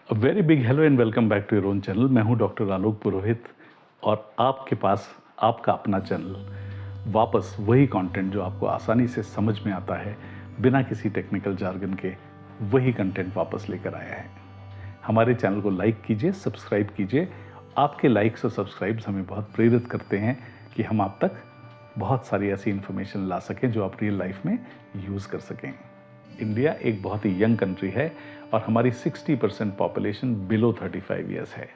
A very big hello and welcome back to your own channel. मैं हूं doctor आलोक पुरोहित और आपके पास आपका अपना चैनल वापस वही कंटेंट जो आपको आसानी से समझ में आता है बिना किसी टेक्निकल जार्गन के, वही कंटेंट वापस लेकर आया है। हमारे चैनल को लाइक कीजिए, सब्सक्राइब कीजिए। आपके लाइक्स और सब्सक्राइब्स हमें बहुत प्रेरित करते हैं कि हम आप तक बहुत सारी ऐसी इन्फॉर्मेशन ला सकें जो आप रियल लाइफ में यूज़ कर सकें। इंडिया एक बहुत ही यंग कंट्री है और हमारी 60% पॉपुलेशन बिलो 35 ईयर्स है।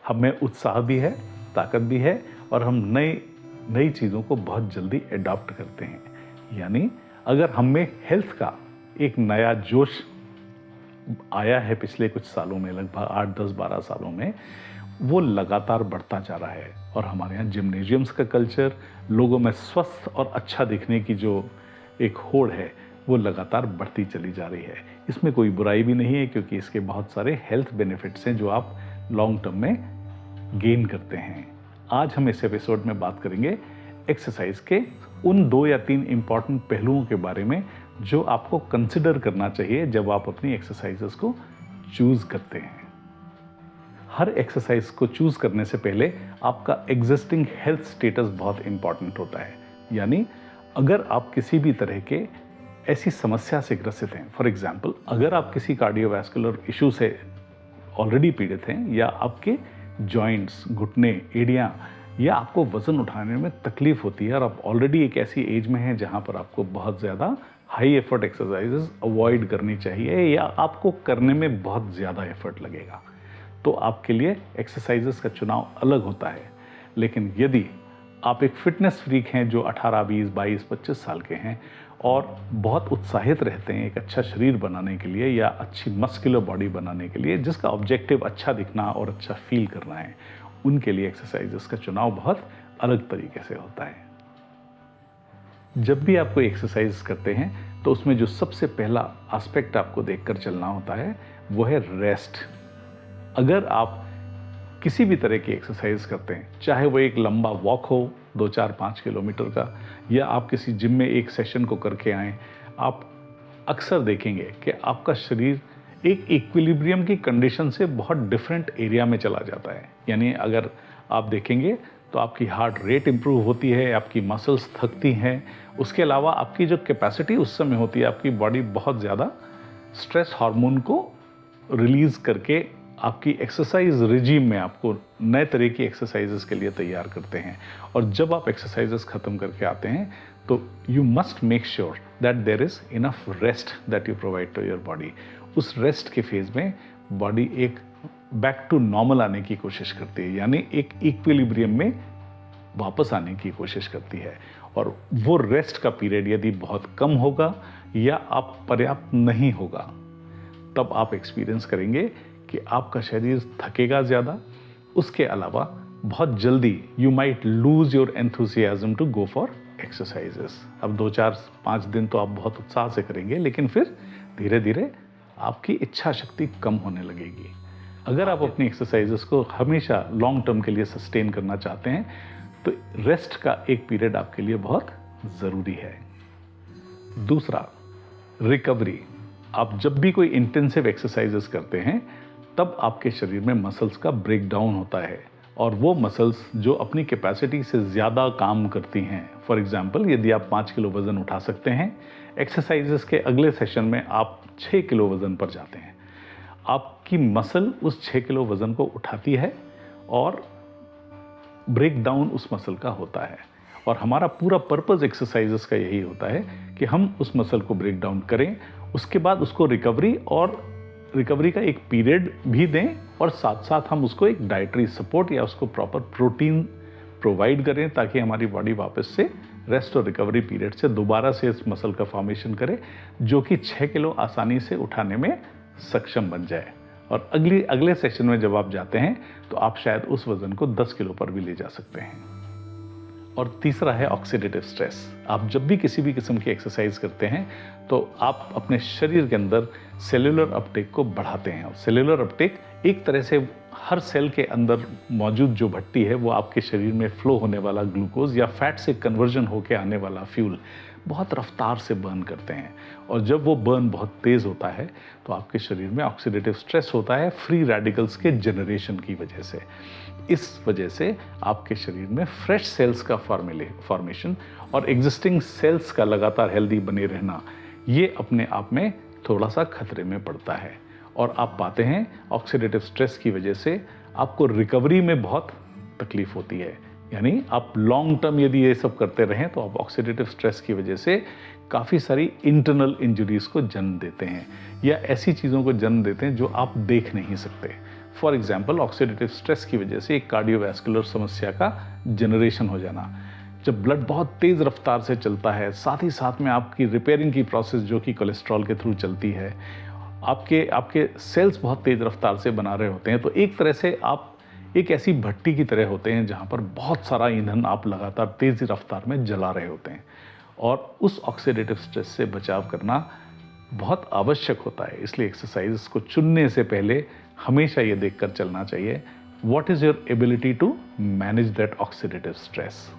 हम में उत्साह भी है, ताकत भी है और हम नई चीज़ों को बहुत जल्दी एडॉप्ट करते हैं। यानी अगर हम में हेल्थ का एक नया जोश आया है पिछले कुछ सालों में, लगभग 8, 10, 12 सालों में, वो लगातार बढ़ता जा रहा है। और हमारे यहाँ जिम्नेजियम्स का कल्चर, लोगों में स्वस्थ और अच्छा दिखने की जो एक होड़ है वो लगातार बढ़ती चली जा रही है। इसमें कोई बुराई भी नहीं है क्योंकि इसके बहुत सारे हेल्थ बेनिफिट्स हैं जो आप लॉन्ग टर्म में गेन करते हैं। आज हम इस एपिसोड में बात करेंगे एक्सरसाइज के उन 2 या 3 इंपॉर्टेंट पहलुओं के बारे में जो आपको कंसिडर करना चाहिए जब आप अपनी एक्सरसाइजेस को चूज करते हैं। हर एक्सरसाइज को चूज करने से पहले आपका एग्जिस्टिंग हेल्थ स्टेटस बहुत इंपॉर्टेंट होता है। यानी अगर आप किसी भी तरह के ऐसी समस्या से ग्रसित हैं, फॉर एग्जाम्पल अगर आप किसी कार्डियोवैस्कुलर इशू से ऑलरेडी पीड़ित हैं, या आपके जॉइंट्स, घुटने, एड़ियाँ, या आपको वजन उठाने में तकलीफ होती है और आप ऑलरेडी एक ऐसी एज में हैं जहाँ पर आपको बहुत ज़्यादा हाई एफर्ट एक्सरसाइजेस अवॉइड करनी चाहिए या आपको करने में बहुत ज़्यादा एफर्ट लगेगा, तो आपके लिए एक्सरसाइजेस का चुनाव अलग होता है। लेकिन यदि आप एक फिटनेस फ्रीक हैं जो 18, 20, 22, 25 साल के हैं और बहुत उत्साहित रहते हैं एक अच्छा शरीर बनाने के लिए या अच्छी मस्कुलर बॉडी बनाने के लिए, जिसका ऑब्जेक्टिव अच्छा दिखना और अच्छा फील करना है, उनके लिए एक्सरसाइजेस का चुनाव बहुत अलग तरीके से होता है। जब भी आप कोई एक्सरसाइज करते हैं तो उसमें जो सबसे पहला एस्पेक्ट आपको देखकर चलना होता है वो है रेस्ट। अगर आप किसी भी तरह की एक्सरसाइज करते हैं, चाहे वो एक लंबा वॉक हो 2, 4, 5 किलोमीटर का, या आप किसी जिम में एक सेशन को करके आएँ, आप अक्सर देखेंगे कि आपका शरीर एक इक्विलिब्रियम की कंडीशन से बहुत डिफरेंट एरिया में चला जाता है। यानी अगर आप देखेंगे तो आपकी हार्ट रेट इंप्रूव होती है, आपकी मसल्स थकती हैं, उसके अलावा आपकी जो कैपेसिटी उस समय होती है, आपकी बॉडी बहुत ज़्यादा स्ट्रेस हार्मोन को रिलीज़ करके आपकी एक्सरसाइज रिजीम में आपको नए तरह की एक्सरसाइजेस के लिए तैयार करते हैं। और जब आप एक्सरसाइजेस ख़त्म करके आते हैं तो you must make sure that there is enough rest that you provide to your body. उस रेस्ट के फेज़ में बॉडी एक बैक टू नॉर्मल आने की कोशिश करती है, यानी एक इक्विलिब्रियम में वापस आने की कोशिश करती है। और वो रेस्ट का पीरियड यदि बहुत कम होगा या आप पर्याप्त नहीं होगा, तब आप एक्सपीरियंस करेंगे कि आपका शरीर थकेगा ज़्यादा। उसके अलावा बहुत जल्दी you might lose your enthusiasm to go for exercises. अब 2, 4, 5 दिन तो आप बहुत उत्साह से करेंगे, लेकिन फिर धीरे धीरे आपकी इच्छा शक्ति कम होने लगेगी। अगर आप अपनी एक्सरसाइजेस को हमेशा लॉन्ग टर्म के लिए सस्टेन करना चाहते हैं तो रेस्ट का एक पीरियड आपके लिए बहुत ज़रूरी है। दूसरा, रिकवरी। आप जब भी कोई इंटेंसिव एक्सरसाइजेस करते हैं तब आपके शरीर में मसल्स का ब्रेकडाउन होता है और वो मसल्स जो अपनी कैपेसिटी से ज़्यादा काम करती हैं, फॉर एग्जांपल यदि आप 5 किलो वज़न उठा सकते हैं, एक्सरसाइजेस के अगले सेशन में आप 6 किलो वज़न पर जाते हैं, आपकी मसल उस 6 किलो वज़न को उठाती है और ब्रेकडाउन उस मसल का होता है। और हमारा पूरा पर्पस एक्सरसाइजेस का यही होता है कि हम उस मसल को ब्रेक डाउन करें, उसके बाद उसको रिकवरी का एक पीरियड भी दें और साथ साथ हम उसको एक डाइटरी सपोर्ट या उसको प्रॉपर प्रोटीन प्रोवाइड करें ताकि हमारी बॉडी वापस से रेस्ट और रिकवरी पीरियड से दोबारा से इस मसल का फॉर्मेशन करे जो कि 6 किलो आसानी से उठाने में सक्षम बन जाए। और अगले सेशन में जब आप जाते हैं तो आप शायद उस वज़न को 10 किलो पर भी ले जा सकते हैं। और तीसरा है ऑक्सीडेटिव स्ट्रेस। आप जब भी किसी भी किस्म की एक्सरसाइज करते हैं तो आप अपने शरीर के अंदर सेल्यूलर अपटेक को बढ़ाते हैं। और सेल्यूलर अपटेक एक तरह से हर सेल के अंदर मौजूद जो भट्टी है वो आपके शरीर में फ्लो होने वाला ग्लूकोज या फैट से कन्वर्जन होकर आने वाला फ्यूल बहुत रफ्तार से बर्न करते हैं, और जब वो बर्न बहुत तेज़ होता है तो आपके शरीर में ऑक्सीडेटिव स्ट्रेस होता है फ्री रेडिकल्स के जनरेशन की वजह से। इस वजह से आपके शरीर में फ्रेश सेल्स का फॉर्मेशन और एग्जिस्टिंग सेल्स का लगातार हेल्दी बने रहना, ये अपने आप में थोड़ा सा खतरे में पड़ता है। और आप पाते हैं ऑक्सीडेटिव स्ट्रेस की वजह से आपको रिकवरी में बहुत तकलीफ होती है। यानी आप लॉन्ग टर्म यदि ये सब करते रहें तो आप ऑक्सीडेटिव स्ट्रेस की वजह से काफ़ी सारी इंटरनल इंजरीज को जन्म देते हैं, या ऐसी चीज़ों को जन्म देते हैं जो आप देख नहीं सकते। फॉर एग्जाम्पल, ऑक्सीडेटिव स्ट्रेस की वजह से एक कार्डियोवैस्कुलर समस्या का जनरेशन हो जाना। जब ब्लड बहुत तेज़ रफ्तार से चलता है, साथ ही साथ में आपकी रिपेयरिंग की प्रोसेस जो कि कोलेस्ट्रॉल के थ्रू चलती है, आपके सेल्स बहुत तेज़ रफ्तार से बना रहे होते हैं, तो एक तरह से आप एक ऐसी भट्टी की तरह होते हैं जहाँ पर बहुत सारा ईंधन आप लगातार तेज़ रफ्तार में जला रहे होते हैं। और उस ऑक्सीडेटिव स्ट्रेस से बचाव करना बहुत आवश्यक होता है। इसलिए एक्सरसाइज को चुनने से पहले हमेशा ये देखकर चलना चाहिए, what is your ability to manage that oxidative stress.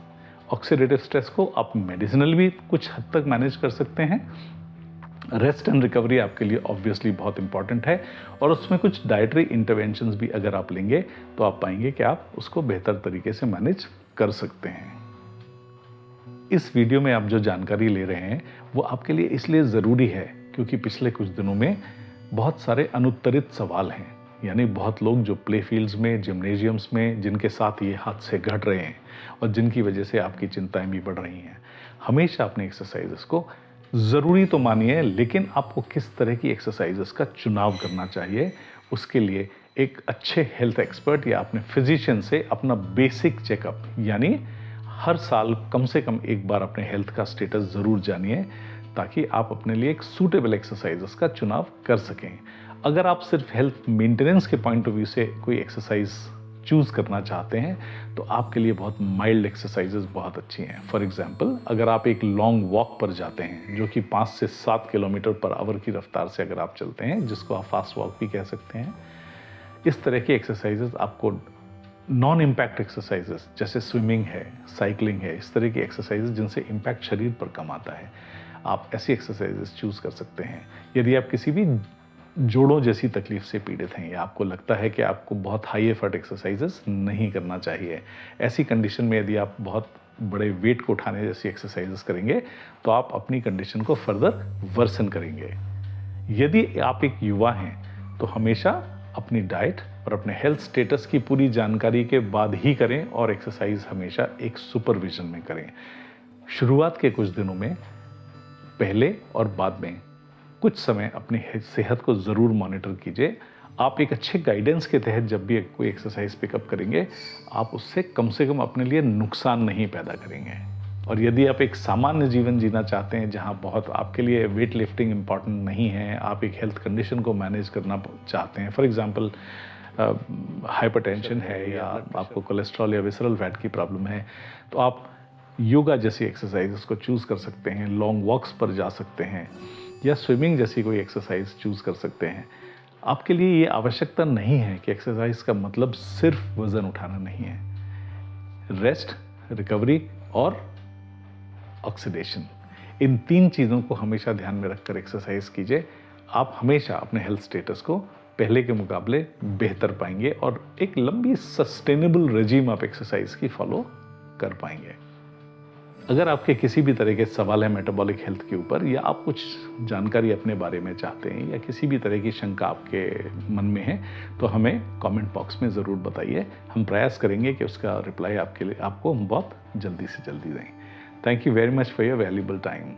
Oxidative stress को आप मेडिसिनल भी कुछ हद तक मैनेज कर सकते हैं। रेस्ट एंड रिकवरी आपके लिए ऑब्वियसली बहुत इंपॉर्टेंट है, और उसमें कुछ डाइटरी इंटरवेंशंस भी अगर आप लेंगे तो आप पाएंगे कि आप उसको बेहतर तरीके से मैनेज कर सकते हैं। इस वीडियो में आप जो जानकारी ले रहे हैं वो आपके लिए इसलिए ज़रूरी है क्योंकि पिछले कुछ दिनों में बहुत सारे अनुत्तरित सवाल हैं, यानी बहुत लोग जो प्ले फील्ड्स में, जिम्नेजियम्स में, जिनके साथ ये हादसे घट रहे हैं और जिनकी वजह से आपकी चिंताएं भी बढ़ रही हैं। हमेशा अपने एक्सरसाइजेस को ज़रूरी तो मानिए, लेकिन आपको किस तरह की एक्सरसाइजेस का चुनाव करना चाहिए, उसके लिए एक अच्छे हेल्थ एक्सपर्ट या अपने फिजिशियन से अपना बेसिक चेकअप, यानी हर साल कम से कम एक बार अपने हेल्थ का स्टेटस ज़रूर जानिए, ताकि आप अपने लिए एक सूटेबल एक्सरसाइजेस का चुनाव कर सकें। अगर आप सिर्फ हेल्थ मेंटेनेंस के पॉइंट ऑफ व्यू से कोई एक्सरसाइज चूज़ करना चाहते हैं तो आपके लिए बहुत माइल्ड एक्सरसाइजेस बहुत अच्छी हैं। फॉर एग्जांपल, अगर आप एक लॉन्ग वॉक पर जाते हैं जो कि 5 से 7 किलोमीटर पर आवर की रफ्तार से अगर आप चलते हैं, जिसको आप फास्ट वॉक भी कह सकते हैं, इस तरह की एक्सरसाइजेस आपको नॉन इम्पैक्ट एक्सरसाइजेस जैसे स्विमिंग है, साइकिलिंग है, इस तरह की एक्सरसाइजेस जिनसे इम्पैक्ट शरीर पर कम आता है, आप ऐसी एक्सरसाइजेस चूज़ कर सकते हैं। यदि आप किसी भी जोड़ों जैसी तकलीफ से पीड़ित हैं या आपको लगता है कि आपको बहुत हाई एफर्ट एक्सरसाइजेस नहीं करना चाहिए, ऐसी कंडीशन में यदि आप बहुत बड़े वेट को उठाने जैसी एक्सरसाइजेस करेंगे तो आप अपनी कंडीशन को फर्दर वर्सन करेंगे। यदि आप एक युवा हैं तो हमेशा अपनी डाइट और अपने हेल्थ स्टेटस की पूरी जानकारी के बाद ही करें, और एक्सरसाइज हमेशा एक सुपरविजन में करें। शुरुआत के कुछ दिनों में पहले और बाद में कुछ समय अपनी सेहत को ज़रूर मॉनिटर कीजिए। आप एक अच्छे गाइडेंस के तहत जब भी कोई एक्सरसाइज पिकअप करेंगे, आप उससे कम से कम अपने लिए नुकसान नहीं पैदा करेंगे। और यदि आप एक सामान्य जीवन जीना चाहते हैं जहां बहुत आपके लिए वेट लिफ्टिंग इम्पॉर्टेंट नहीं है, आप एक हेल्थ कंडीशन को मैनेज करना चाहते हैं, फॉर एग्जांपल हाइपरटेंशन है या आपको कोलेस्ट्रॉल या विसरल फैट की प्रॉब्लम है, तो आप योगा जैसी एक्सरसाइजेस को चूज़ कर सकते हैं, लॉन्ग वॉक्स पर जा सकते हैं, या स्विमिंग जैसी कोई एक्सरसाइज चूज़ कर सकते हैं। आपके लिए ये आवश्यकता नहीं है कि एक्सरसाइज का मतलब सिर्फ वज़न उठाना नहीं है। रेस्ट, रिकवरी और ऑक्सीडेशन, इन 3 चीज़ों को हमेशा ध्यान में रखकर एक्सरसाइज कीजिए। आप हमेशा अपने हेल्थ स्टेटस को पहले के मुकाबले बेहतर पाएंगे और एक लंबी सस्टेनेबल रेजिम आप एक्सरसाइज की फॉलो कर पाएंगे। अगर आपके किसी भी तरह के सवाल है मेटाबॉलिक हेल्थ के ऊपर, या आप कुछ जानकारी अपने बारे में चाहते हैं, या किसी भी तरह की शंका आपके मन में है, तो हमें कमेंट बॉक्स में ज़रूर बताइए। हम प्रयास करेंगे कि उसका रिप्लाई आपके लिए आपको हम बहुत जल्दी से जल्दी दें। Thank you very much for your valuable time.